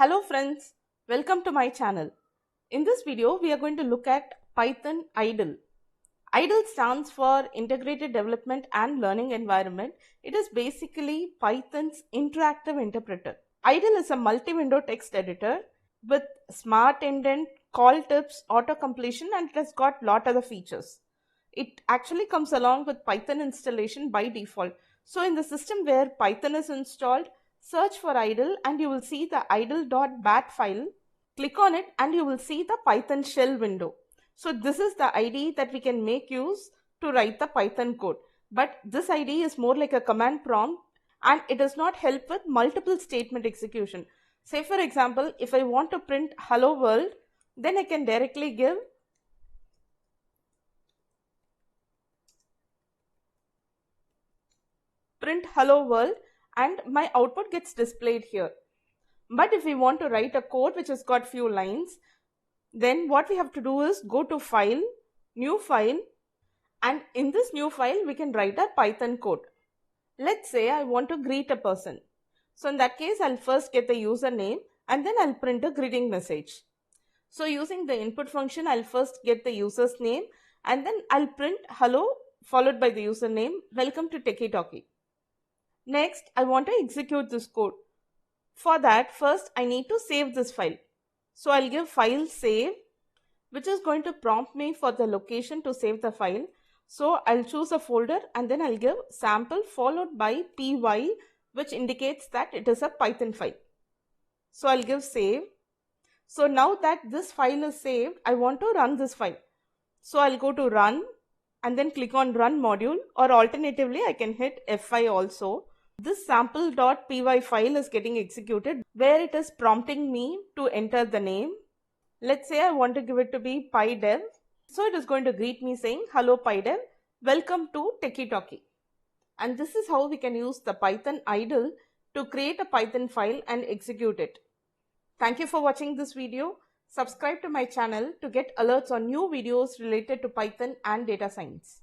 Hello friends, welcome to my channel. In this video, we are going to look at Python IDLE. IDLE stands for Integrated Development and Learning Environment. It is basically Python's interactive interpreter. IDLE is a multi-window text editor with smart indent, call tips, auto-completion, and it has got lot other features. It actually comes along with Python installation by default. So in the system where Python is installed, search for IDLE and you will see the idle.bat file. Click on it and you will see the Python shell window. So this is the IDE that we can make use to write the Python code. But this IDE is more like a command prompt and it does not help with multiple statement execution. Say for example, if I want to print hello world, then I can directly give print hello world and my output gets displayed here. But if we want to write a code which has got few lines, then what we have to do is go to file, new file, and in this new file we can write a Python code. Let's say I want to greet a person. So in that case, I'll first get the username and then I'll print a greeting message. So using the input function, I'll first get the user's name and then I'll print hello followed by the username, welcome to TechieTalkee. Next, I want to execute this code. For that, first I need to save this file. So I'll give file save, which is going to prompt me for the location to save the file. So I'll choose a folder and then I'll give sample followed by py, which indicates that it is a Python file. So I'll give save. So now that this file is saved, I want to run this file. So I'll go to run and then click on run module, or alternatively I can hit F5 also. This sample.py file is getting executed where it is prompting me to enter the name. Let's say I want to give it to be PyDev. So it is going to greet me saying, hello PyDev, welcome to TechieTalkee. And this is how we can use the Python IDLE to create a Python file and execute it. Thank you for watching this video. Subscribe to my channel to get alerts on new videos related to Python and data science.